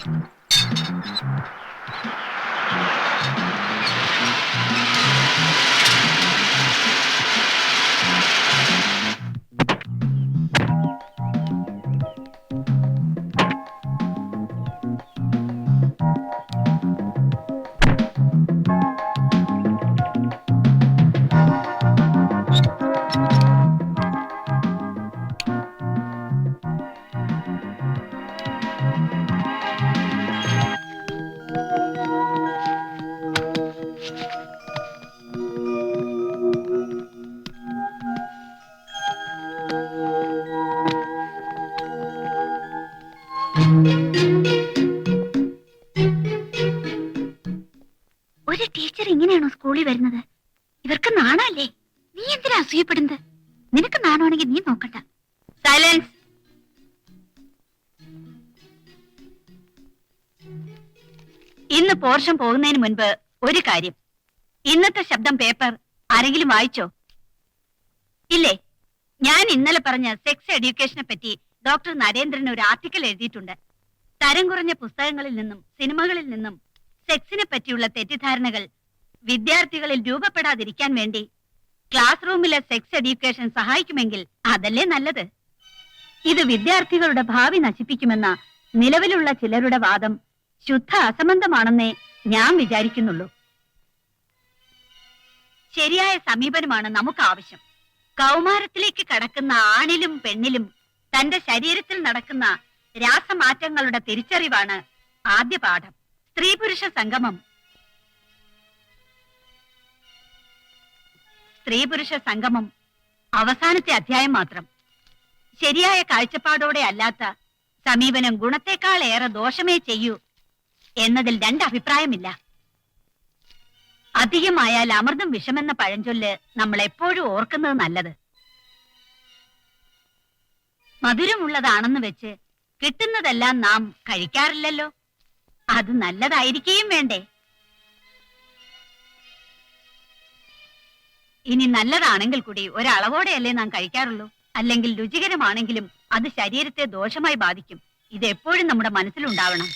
ഒരു ടീച്ചർ ഇങ്ങനെയാണോ സ്കൂളിൽ വരുന്നത്? ഇവർക്ക് നാണല്ലേ? നീ എന്തിനാ അസൂയപ്പെടുന്നത്? നിനക്ക് നാണമാണെങ്കിൽ നീ നോക്കണ്ട. സൈലൻസ്. ഇന്ന് പോർഷൻ പോകുന്നതിന് മുൻപ് ഒരു കാര്യം. ഇന്നത്തെ ശബ്ദം പേപ്പർ ആരെങ്കിലും വായിച്ചോ? ഇല്ലേ? ഞാൻ ഇന്നലെ പറഞ്ഞ സെക്സ് എഡ്യൂക്കേഷനെ പറ്റി ഡോക്ടർ നരേന്ദ്രൻ ഒരു ആർട്ടിക്കിൾ എഴുതിയിട്ടുണ്ട്. തരം കുറഞ്ഞ പുസ്തകങ്ങളിൽ നിന്നും സിനിമകളിൽ നിന്നും സെക്സിനെ പറ്റിയുള്ള തെറ്റിദ്ധാരണകൾ വിദ്യാർത്ഥികളിൽ രൂപപ്പെടാതിരിക്കാൻ വേണ്ടി ക്ലാസ് റൂമിലെ സെക്സ് എഡ്യൂക്കേഷൻ സഹായിക്കുമെങ്കിൽ അതല്ലേ നല്ലത്. ഇത് വിദ്യാർത്ഥികളുടെ ഭാവി നശിപ്പിക്കുമെന്ന നിലവിലുള്ള ചിലരുടെ വാദം ശുദ്ധ അസംബന്ധമാണെന്നേ ഞാൻ വിചാരിക്കുന്നുള്ളൂ. ശരിയായ സമീപനമാണ് നമുക്ക് ആവശ്യം. കൗമാരത്തിലേക്ക് കടക്കുന്ന ആണിലും പെണ്ണിലും തന്റെ ശരീരത്തിൽ നടക്കുന്ന രാസമാറ്റങ്ങളുടെ തിരിച്ചറിവാണ് ആദ്യ പാഠം. സ്ത്രീ പുരുഷ സംഗമം. സ്ത്രീ പുരുഷ സംഗമം അവസാനത്തെ അധ്യായം മാത്രം. ശരിയായ കാഴ്ചപ്പാടോടെ അല്ലാത്ത സമീപനം ഗുണത്തെക്കാൾ ഏറെ ദോഷമേ ചെയ്യൂ എന്നതിൽ രണ്ടഭിപ്രായമില്ല. അധികമായാൽ അമൃതം വിഷമെന്ന പഴഞ്ചൊല്ല് നമ്മൾ എപ്പോഴും ഓർക്കുന്നത് നല്ലത്. മധുരമുള്ളതാണെന്ന് വെച്ച് കിട്ടുന്നതെല്ലാം നാം കഴിക്കാറില്ലല്ലോ. അത് നല്ലതായിരിക്കുകയും വേണ്ടേ? ഇനി നല്ലതാണെങ്കിൽ കൂടി ഒരളവോടെയല്ലേ നാം കഴിക്കാറുള്ളൂ. അല്ലെങ്കിൽ രുചികരമാണെങ്കിലും അത് ശരീരത്തെ ദോഷമായി ബാധിക്കും. ഇത് എപ്പോഴും നമ്മുടെ മനസ്സിലുണ്ടാവണം.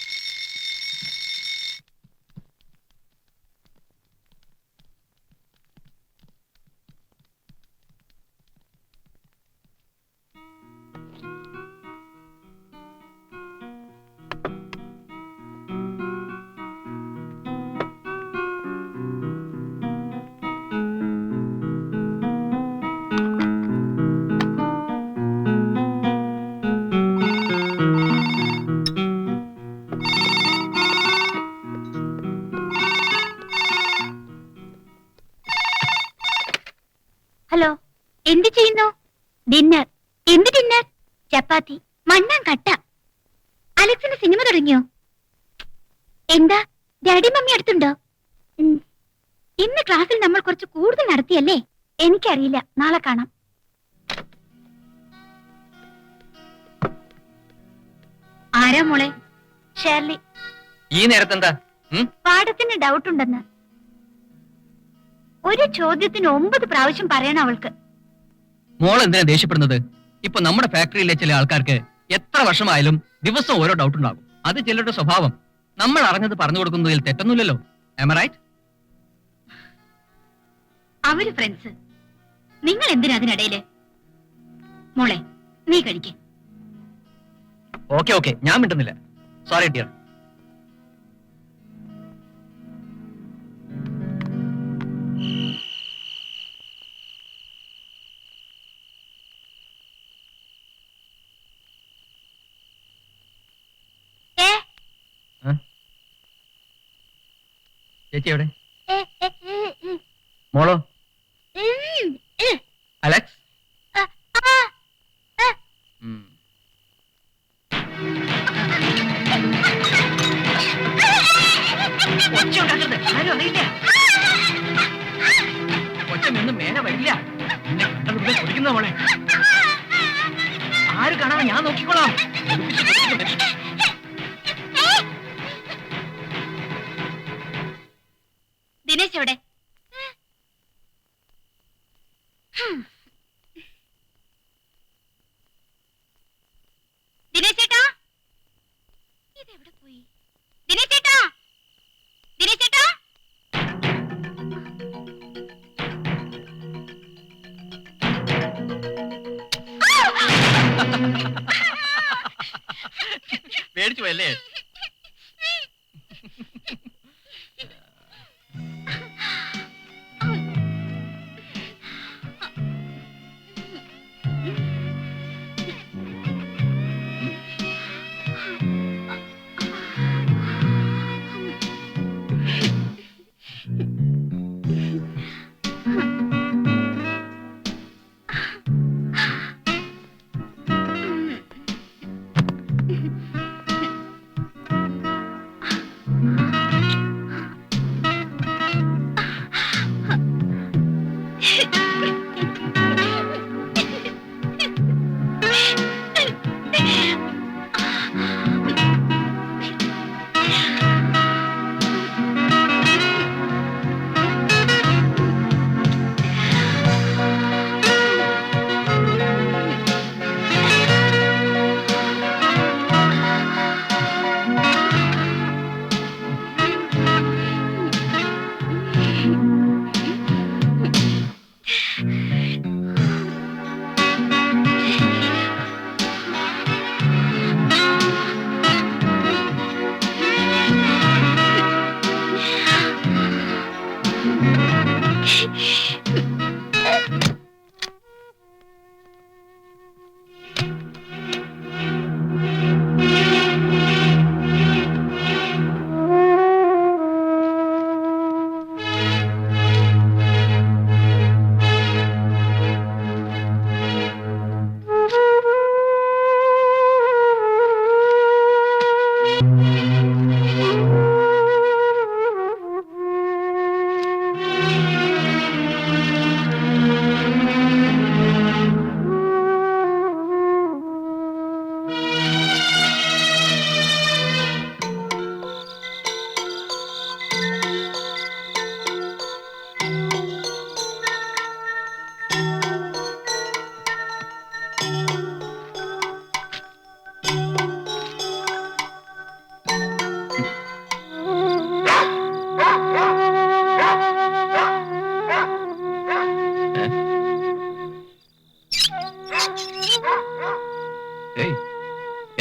ഹലോ, എന്ത് ചെയ്യുന്നു? ഡിന്നർ. എന്ത് ഡിന്നർ? ചപ്പാത്തി, മണ്ണാൻ കട്ട. അലക്സിന് സിനിമ തുടങ്ങിയോ? എന്താ ഡാഡി മമ്മി അടുത്തുണ്ടോ? ഇന്ന് ക്ലാസ്സിൽ നമ്മൾ കുറച്ച് കൂടുതൽ നടത്തിയല്ലേ? എനിക്കറിയില്ല, നാളെ കാണാം. ആരാ മോളെ? ഷേർലി. ഈ നേരത്തെന്താ? പാഠത്തിന് ഡൗട്ട് ഉണ്ടെന്ന്. ഒരു ചോദ്യത്തിന് 9 പ്രാവശ്യം പറയണം അവൾക്ക്. മോൾ എന്തിനാ ദേഷ്യപ്പെടുന്നത്? ഇപ്പൊ നമ്മുടെ ഫാക്ടറിയിലെ ചില ആൾക്കാർക്ക് എത്ര വർഷമായാലും ദിവസം ഓരോ ഡൗട്ട് ഉണ്ടാകും. അത് ചിലരുടെ സ്വഭാവം. നമ്മൾ അറിഞ്ഞത് പറഞ്ഞു കൊടുക്കുന്നതിൽ തെറ്റൊന്നുമില്ലല്ലോ. Am I right? അവര് ഫ്രണ്ട്സ്. നിങ്ങൾ എന്തിനാ അതിനിടയില്? മോളെ, നീ കഴിക്കേ. ഓക്കെ, ഞാൻ മിണ്ടുന്നില്ല. Sorry dear. ചേച്ചി എവിടെ? മോളോ? അലക്സ്? ഒച്ചൊന്നും മേലെ വരില്ല. എന്നെ കണ്ടത് കുടിക്കുന്ന മോളെ. ആര് കാണാൻ ഞാൻ നോക്കിക്കോളാം. ദിനേശ് എവിടെ? ദിനേശ് ചേട്ടാ, ഇതെവിടെ പോയി? പേടിച്ചു പോയല്ലേ?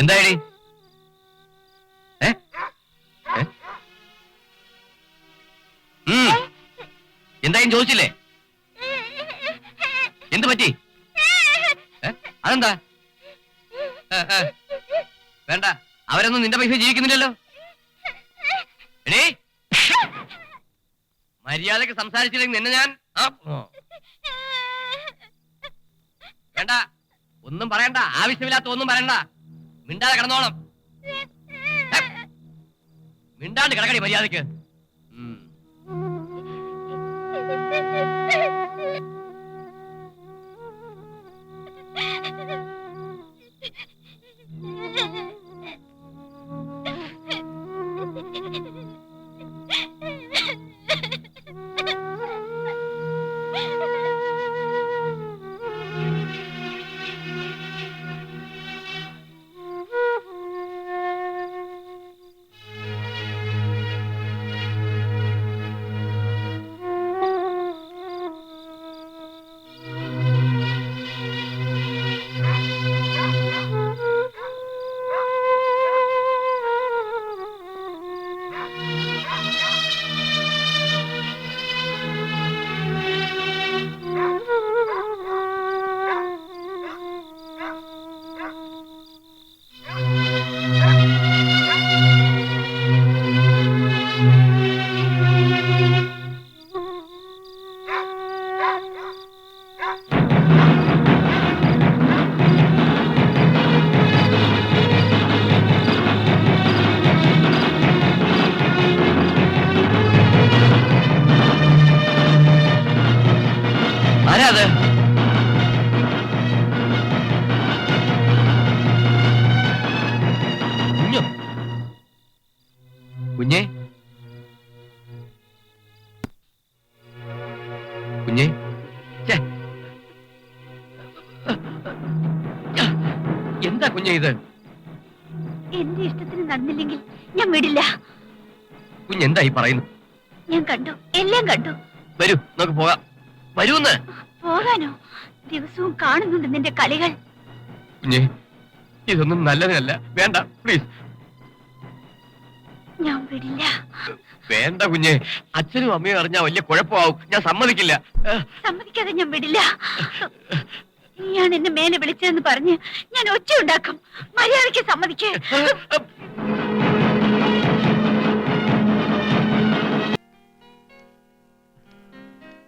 എന്തായി? എന്തായും ചോദിച്ചില്ലേ? എന്ത് പറ്റി? അതെന്താ? വേണ്ട, അവരൊന്നും നിന്റെ പൈസ ജീവിക്കുന്നില്ലല്ലോ. എടീ, മര്യാദക്ക് സംസാരിച്ചില്ലെങ്കിൽ നിന്നെ ഞാൻ വേണ്ട, ഒന്നും പറയണ്ട, ആവശ്യമില്ലാത്ത ഒന്നും പറയണ്ട, മിണ്ടാതെ കിടന്നോണം. മിണ്ടാണ്ട് കിടക്കടി മര്യാദക്ക്. ആരാ അത്? കുഞ്ഞു, കുഞ്ഞേ, കുഞ്ഞേ, എന്താ കുഞ്ഞേ ഇത്? എന്റെ ഇഷ്ടത്തിന് നടന്നില്ലെങ്കിൽ ഞാൻ വിടില്ല. കുഞ്ഞെന്താ ഈ പറയുന്നു? ഞാൻ കണ്ടു, എല്ലാം കണ്ടു. വരൂ, നമുക്ക് പോകാം. വരൂന്ന്. പോകാനോ? ദിവസവും കാണുന്നുണ്ട് നിന്റെ കളികൾ. കുഞ്ഞേ, ഇതൊന്നും നല്ലതല്ല. വേണ്ട, പ്ലീസ്. ഞാൻ വിടില്ല. വേണ്ട കുഞ്ഞെ, അച്ഛനും അമ്മയും അറിഞ്ഞാ വലിയ കുഴപ്പമാവും. ഞാൻ സമ്മതിക്കില്ല. സമ്മതിക്കാതെ ഞാൻ വിടില്ല. നീയാണ് എന്നെ മേലെ വിളിച്ചതെന്ന് പറഞ്ഞ് ഞാൻ ഒച്ച ഉണ്ടാക്കും. മര്യാദയ്ക്ക് സമ്മതിക്കേ.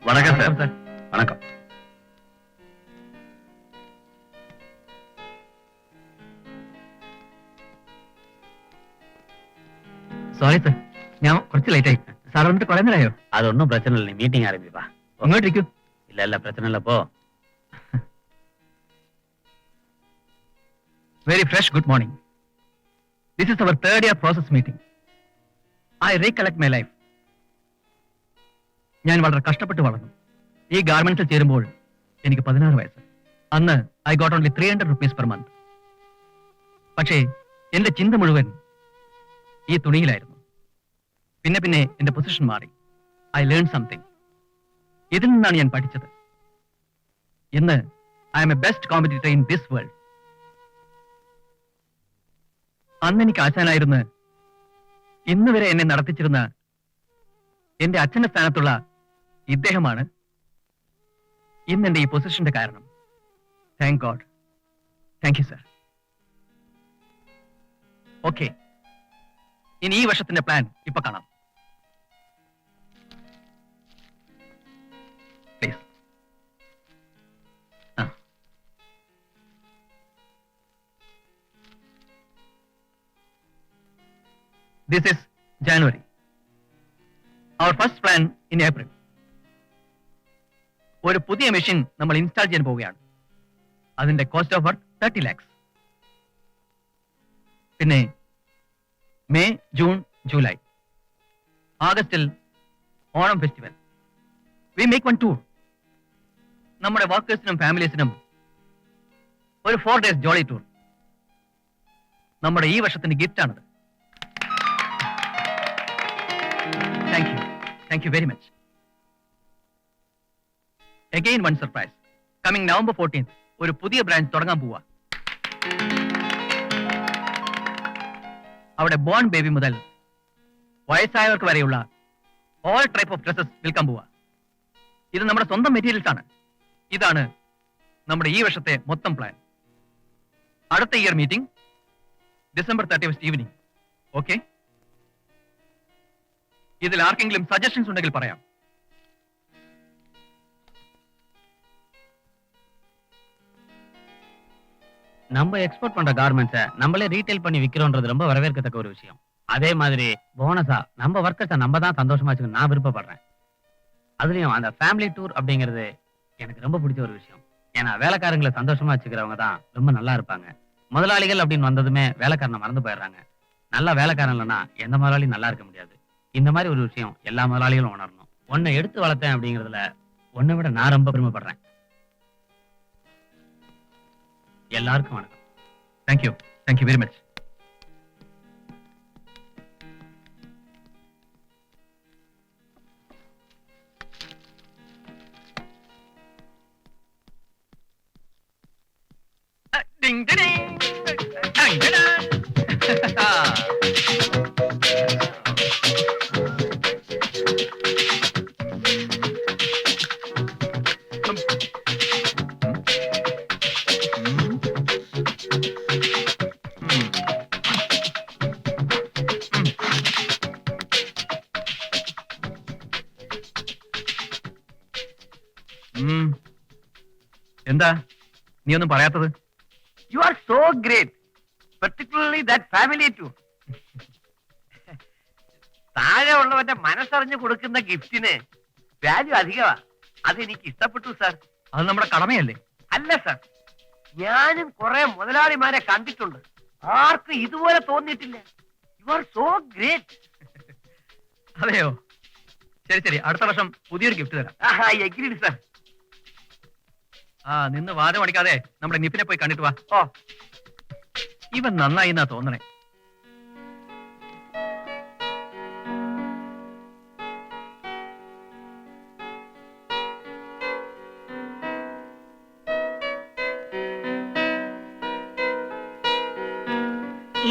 വണക്കം സാർ. വണക്കം. സോറി സർ, ഞാൻ കുറച്ച് ലേറ്റ് ആയി. സാർ വന്നിട്ട് കുറെ നേരമായോ? അതൊന്നും പ്രശ്നം இல்லை, மீட்டிங் ஆரம்பிப்பா. ഇങ്ങോട്ടിരിക്കൂ. இல்ல பிரச்சனை இல்ல, போ. Very fresh good morning. This is our third year process meeting. I recollect my life. ഞാൻ വളരെ കഷ്ടപ്പെട്ട് വളർന്നു. ഈ ഗാർമെന്റ്സിൽ ചേരുമ്പോൾ എനിക്ക് 16 വയസ്സ്. അന്ന് I got only 300 rupees per month. പക്ഷേ എന്റെ ചിന്ത മുഴുവൻ ഈ തുണിയിലായിരുന്നു. പിന്നെ പിന്നെ എന്റെ പൊസിഷൻ മാറി. I learn something. ഇതിൽ നിന്നാണ് ഞാൻ പഠിച്ചത്. ഇന്ന് I M A best competitor in this world. അന്ന് എനിക്ക് ആശാനായിരുന്ന് ഇന്ന് വരെ എന്നെ നടത്തിച്ചിരുന്ന എന്റെ അച്ഛന്റെ സ്ഥാനത്തുള്ള ഇദ്ദേഹമാണ് ഇന്ന് എന്റെ ഈ പൊസിഷന്റെ കാരണം. Thank God. Thank you sir. Okay, ഇനി ഈ വർഷത്തിന്റെ പ്ലാൻ ഇപ്പൊ കാണാം. Please. This is January. Our first plan in April. ഒരു പുതിയ മെഷീൻ നമ്മൾ ഇൻസ്റ്റാൾ ചെയ്യാൻ പോവുകയാണ്. അതിന്റെ കോസ്റ്റ് ഓഫ് വർക്ക് 30 lakhs. പിന്നെ മെയ്, ജൂൺ, ജൂലൈ, ആഗസ്റ്റിൽ Onam festival. We make one tour. നമ്മുടെ വർക്കേഴ്സിനും ഫാമിലീസിനും ഒരു 4 days ജോളി ടൂർ. നമ്മുടെ ഈ വർഷത്തിന്റെ ഗിഫ്റ്റ് ആണത്. Thank you. Thank you very much. Again one surprise. Coming November 14th, ഒരു പുതിയ ബ്രാഞ്ച് തുടങ്ങാൻ പോവാ. അവിടെ ബോൺ ബേബി മുതൽ വയസ്സായവർക്ക് വരെയുള്ള ഓൾ ടൈപ്പ് ഓഫ് ഡ്രസ്സസ് വിൽക്കാൻ പോവാ. ഇത് നമ്മുടെ സ്വന്തം മെറ്റീരിയൽസ് ആണ്. ഇതാണ് നമ്മുടെ ഈ വർഷത്തെ മൊത്തം പ്ലാൻ. അടുത്ത year meeting December 31st evening. Okay? ഇതിൽ ആർക്കെങ്കിലും സജഷൻസ് ഉണ്ടെങ്കിൽ പറയാം. நம்ம எக்ஸ்போர்ட் பண்ற கார்மெண்ட்ஸை நம்மளே ரீட்டைல் பண்ணி விக்கிறோன்றது ரொம்ப வரவேற்கத்தக்க ஒரு விஷயம். அதே மாதிரி போனஸா நம்ம ஒர்க்கர்ஸை நம்ம தான் சந்தோஷமா வச்சுக்க நான் விருப்பப்படுறேன். அதுலயும் அந்த ஃபேமிலி டூர் அப்படிங்கிறது எனக்கு ரொம்ப பிடிச்ச ஒரு விஷயம். ஏன்னா வேலைக்காரங்களை சந்தோஷமா வச்சுக்கிறவங்க தான் ரொம்ப நல்லா இருப்பாங்க. முதலாளிகள் அப்படின்னு வந்ததுமே வேலைக்காரனை மறந்து போயிடுறாங்க. நல்லா வேலைக்காரன் இல்லைன்னா எந்த முதலாளியும் நல்லா இருக்க முடியாது. இந்த மாதிரி ஒரு விஷயம் எல்லா முதலாளிகளும் உணரணும். உன்னை எடுத்து வளர்த்தேன் அப்படிங்கிறதுல உன்னை விட நான் ரொம்ப பெருமைப்படுறேன். எல்லாருக்கும் வணக்கம். Thank you. Thank you very much. Ding ding ding ding. എന്താ നീ ഒന്നും പറയാത്തത്? You are so great, particularly that family too. താഴെ ഉള്ളവന്റെ മനസ്സറിഞ്ഞു കൊടുക്കുന്ന ഗിഫ്റ്റിന് വാല്യൂ അധികമാ. അത് എനിക്ക് ഇഷ്ടപ്പെട്ടു സാർ. അത് നമ്മുടെ കടമയല്ലേ? അല്ല സാർ, ഞാനും കുറെ മുതലാളിമാരെ കണ്ടിട്ടുണ്ട്. ആർക്കും ഇതുപോലെ തോന്നിയിട്ടില്ല. You are so great. അതെയോ? ശരി ശരി, അടുത്ത വർഷം പുതിയൊരു ഗിഫ്റ്റ് തരാം. Agreed sir. നിന്ന് വാദം അടിക്കാതെ നമ്മുടെ നിപ്പിനെ പോയി കണ്ടിട്ട് വാ. ഓ, ഇവൻ നന്നായി എന്നാ തോന്നണേ.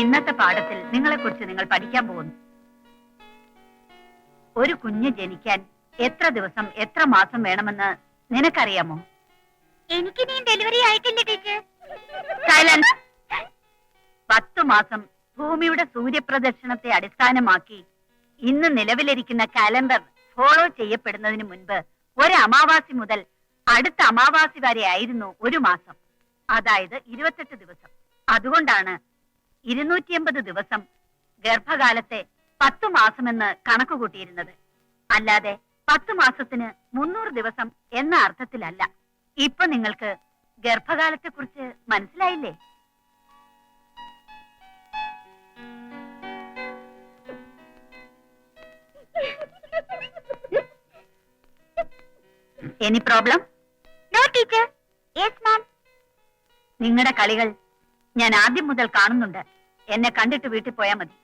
ഇന്നത്തെ പാഠത്തിൽ നിങ്ങളെ കുറിച്ച് നിങ്ങൾ പഠിക്കാൻ പോകുന്നു. ഒരു കുഞ്ഞ് ജനിക്കാൻ എത്ര ദിവസം എത്ര മാസം വേണമെന്ന് നിനക്കറിയാമോ? എനിക്ക് നീ ഡെലിവറി ആയിട്ടില്ല ടീച്ചർ. സൈലൻസ്. 10 മാസം ഭൂമിയുടെ സൂര്യപ്രദക്ഷിണത്തെ അടിസ്ഥാനമാക്കി ഇന്ന് നിലവിലിരിക്കുന്ന കാലണ്ടർ ഫോളോ ചെയ്യപ്പെടുന്നതിന് മുൻപ് ഒരു അമാവാസി മുതൽ അടുത്ത അമാവാസി വരെ ആയിരുന്നു ഒരു മാസം, അതായത് 28 ദിവസം. അതുകൊണ്ടാണ് 280 ദിവസം ഗർഭകാലത്തെ 10 മാസമെന്ന് കണക്കുകൂട്ടിയിരുന്നത്. അല്ലാതെ 10 മാസത്തിന് 300 ദിവസം എന്ന അർത്ഥത്തിലല്ല. ഇപ്പൊ നിങ്ങൾക്ക് ഗർഭകാലത്തെ കുറിച്ച് മനസ്സിലായില്ലേ? Any problem? No teacher. Yes ma'am. നിങ്ങളുടെ കളികൾ ഞാൻ ആദ്യം മുതൽ കാണുന്നുണ്ട്. എന്നെ കണ്ടിട്ട് വീട്ടിൽ പോയാ മതി.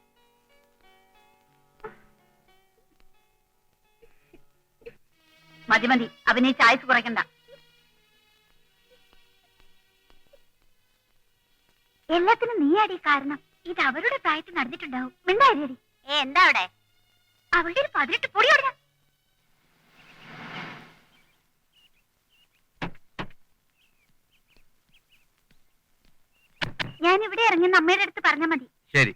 മതി മതി, അഭിനയിച്ച് ആയുസ് കുറയ്ക്കണ്ട. എല്ലാത്തിനും നീയാടി കാരണം. ഇത് അവരുടെ പ്രായത്തിൽ നടന്നിട്ടുണ്ടാവും. മിണ്ടായിരിയടി. എന്താ അവിടെ? അവളുടെ ഒരു 18 പൊടിയോടെ. ഞാൻ ഇവിടെ ഇറങ്ങുന്ന അമ്മയുടെ അടുത്ത് പറഞ്ഞാൽ മതി. ശരി.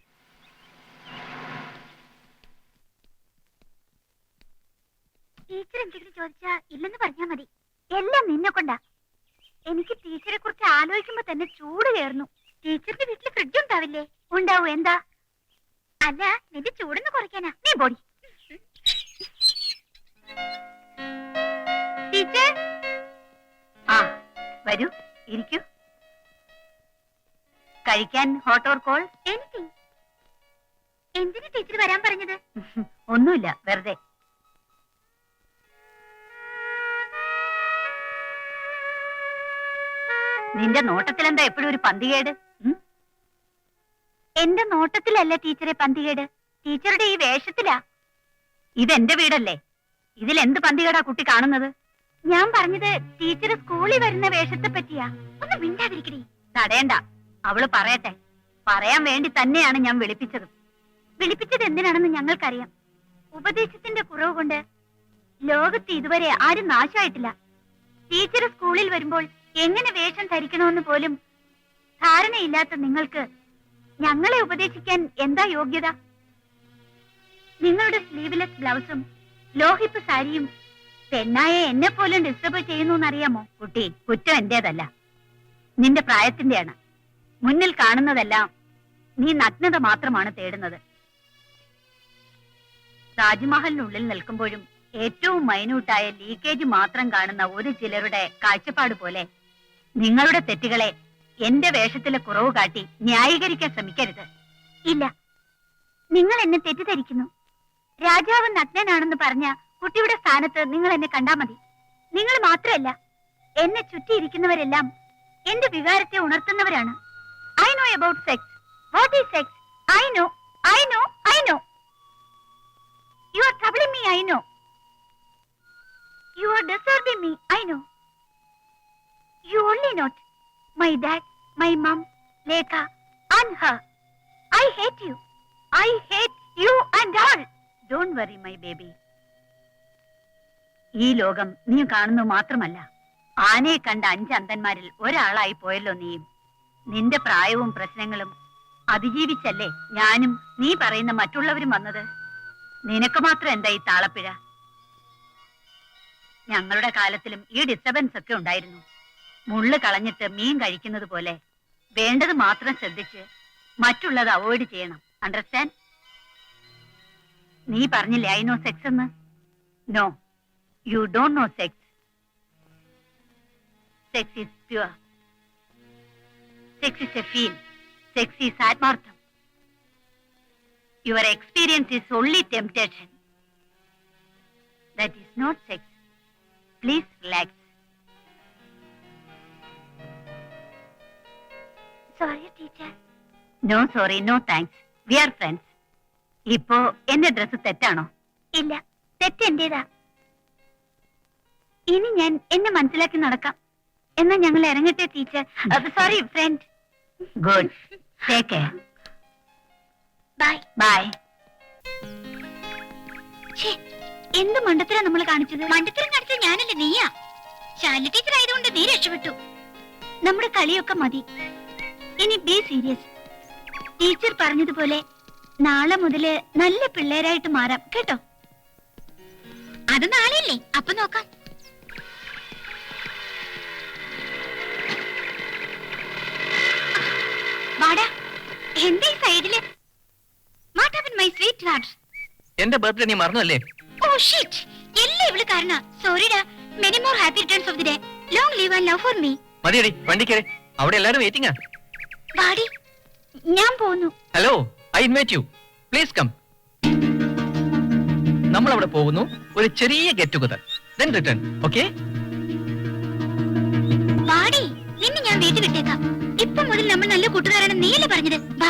ടീച്ചർ എന്തെങ്കിലും ചോദിച്ചാ ഇല്ലെന്ന് പറഞ്ഞാൽ മതി. എല്ലാം നിന്നെ കൊണ്ടാ. എനിക്ക് ടീച്ചറെ കുറിച്ച് ആലോചിക്കുമ്പോ തന്നെ ചൂട് കയറുന്നു. ടീച്ചറിന്റെ വീട്ടിൽ ഫ്രിഡ്ജ് ഉണ്ടാവില്ലേ? ഉണ്ടാവും. എന്താ? അല്ല, നിന്റെ ചൂടൊന്ന് കുറയ്ക്കാനാ. നീ ബോഡി ടീച്ചർ. ആ വരൂ, ഇരിക്കൂ. കഴിക്കാൻ ഹോട്ട് ഓർ കോൾഡ്? എനിത്തിങ്. എന്തിനു ടീച്ചർ വരാൻ പറഞ്ഞത്? ഒന്നുമില്ല, വെറുതെ. നിന്റെ നോട്ടത്തിലെന്താ എപ്പോഴും ഒരു പന്തികേട്? എന്റെ നോട്ടത്തിലല്ല ടീച്ചറെ പന്തികേട്, ടീച്ചറുടെ ഈ വേഷത്തിലാ. ഇതെന്റെ വീടല്ലേ, ഇതിൽ എന്ത് പന്തികേടാ കുട്ടി കാണുന്നത്? ഞാൻ പറഞ്ഞത് ടീച്ചർ സ്കൂളിൽ വരുന്ന വേഷത്തെ പറ്റിയാ. ഒന്ന് മിണ്ടാതിരിക്കടി. തടയണ്ട, അവള് പറയട്ടെ. പറയാൻ വേണ്ടി തന്നെയാണ് ഞാൻ വിളിപ്പിച്ചത്. വിളിപ്പിച്ചത് എന്തിനാണെന്ന് ഞങ്ങൾക്കറിയാം. ഉപദേശത്തിന്റെ കുറവ് കൊണ്ട് ലോകത്ത് ഇതുവരെ ആരും നാശമായിട്ടില്ല. ടീച്ചർ സ്കൂളിൽ വരുമ്പോൾ എങ്ങനെ വേഷം ധരിക്കണമെന്ന് പോലും ധാരണയില്ലാത്ത നിങ്ങൾക്ക് ഞങ്ങളെ ഉപദേശിക്കാൻ എന്താ യോഗ്യത? നിങ്ങളുടെ സ്ലീവ്ലെസ് ബ്ലൗസും ലോഹിപ്പ് സാരിയും പെണ്ണായ എന്നെ പോലും ഡിസ്റ്റർബ് ചെയ്യുന്നു എന്നറിയാമോ? കുട്ടി, കുറ്റം എന്റേതല്ല, നിന്റെ പ്രായത്തിന്റെയാണ്. മുന്നിൽ കാണുന്നതെല്ലാം നീ നഗ്നത മാത്രമാണ് തേടുന്നത്. താജ്മഹലിനുള്ളിൽ നിൽക്കുമ്പോഴും ഏറ്റവും മൈന്യൂട്ടായ ലീക്കേജ് മാത്രം കാണുന്ന ഒരു ചിലരുടെ കാഴ്ചപ്പാട് പോലെ നിങ്ങളുടെ തെറ്റുകളെ എന്റെ വേഷത്തിലെ കുറവ് കാട്ടി ന്യായീകരിക്കാൻ ശ്രമിക്കരുത്. ഇല്ല, നിങ്ങൾ എന്നെ തെറ്റിദ്ധരിക്കുന്നു. രാജാവ് നഗ്നനാണെന്ന് പറഞ്ഞ കുട്ടിയുടെ സ്ഥാനത്ത് നിങ്ങൾ എന്നെ കണ്ടാ മതി. നിങ്ങൾ മാത്രമല്ല, എന്നെ ചുറ്റിയിരിക്കുന്നവരെല്ലാം എന്റെ വികാരത്തെ ഉണർത്തുന്നവരാണ്. I know about sex. What is sex? I know, I know, I know. You are troubling me. I know. You are disturbing me. I know. You only not. My dad, my mom, Lekha, and her. I hate you. I hate you and all. Don't worry, my baby. ഈ ലോകം നീ കാണുന്നു മാത്രമല്ല, ആനയെ കണ്ട 5 അന്ധന്മാരിൽ ഒരാളായി പോയല്ലോ നീയും. നിന്റെ പ്രായവും പ്രശ്നങ്ങളും അതിജീവിച്ചല്ലേ ഞാനും നീ പറയുന്ന മറ്റുള്ളവരും വന്നത്. നിനക്ക് മാത്രം എന്താ ഈ താളപ്പിഴ? ഞങ്ങളുടെ കാലത്തിലും ഈ ഡിസ്റ്റർബൻസ് ഒക്കെ ഉണ്ടായിരുന്നു. മുള്ളു കളഞ്ഞിട്ട് മീൻ കഴിക്കുന്നത് പോലെ വേണ്ടത് മാത്രം ശ്രദ്ധിച്ച് മറ്റുള്ളത് അവോയ്ഡ് ചെയ്യണം. അണ്ടർസ്റ്റാൻഡ്? നീ പറഞ്ഞില്ലേ ഐ നോ സെക്സ് എന്ന്? No, you don't know sex. Sex is pure. Sex is a feel. Sex is ആത്മാർത്ഥം. Your experience is only temptation. That is not sex. Please relax. Sorry, teacher. No sorry, no thanks. We are friends. ഇപ്പോ എന്റെ dress തെറ്റാണോ? ഇല്ല, തെറ്റ് എന്റേതാ. ഇനി ഞാൻ എന്നെ മനസ്സിലാക്കി നടക്കാം. എന്നാ ഞങ്ങൾ ഇറങ്ങട്ടെ teacher. Sorry friend. Good. Take care. Bye. Bye. എന്ത് മണ്ടത്തരാ നമ്മൾ കാണിച്ചത്? മണ്ടത്തരം കാണിച്ചത് ഞാനല്ല, നീയാ. ശാലി ടീച്ചർ ആയതുകൊണ്ട് നീ രക്ഷപ്പെട്ടു. നമ്മുടെ കളിയൊക്കെ മതി. ഇനി ബി സീരിയസ്. ടീച്ചർ പറഞ്ഞതുപോലെ നാളെ മുതല് നല്ല പിള്ളേരായിട്ട് മാറാം കേട്ടോ. അത് നാളെയല്ലേ, അപ്പൊ നോക്കാം. വാടാ, എന്താ ഈ സൈഡില്? What happen my sweetheart? എന്റെ ബർത്ത്ഡേ നീ മറന്നല്ലേ? ഓ ഷിറ്റ്, എല്ലാം ഇവള് കാരണം. സോറിഡാ. Many more happy returns of the day. Long live and love for me. മതിയടി, വണ്ടിക്കേ. അവിടെ എല്ലാരും വെയിറ്റിംഗാ. വാടി, ഞാൻ പോന്നു. Hello, I invite you. Please come. നമ്മൾ അവിടെ പോകുന്നു, ഒരു ചെറിയ get together, then return. Okay? വാടി, നിന്നെ ഞാൻ വീട്ടിൽ വിട്ടേക്കാം. ഇപ്പൊ മുതൽ നമ്മൾ നല്ല കൂട്ടുകാരാണ് നീയല്ലേ പറഞ്ഞത്. വാ.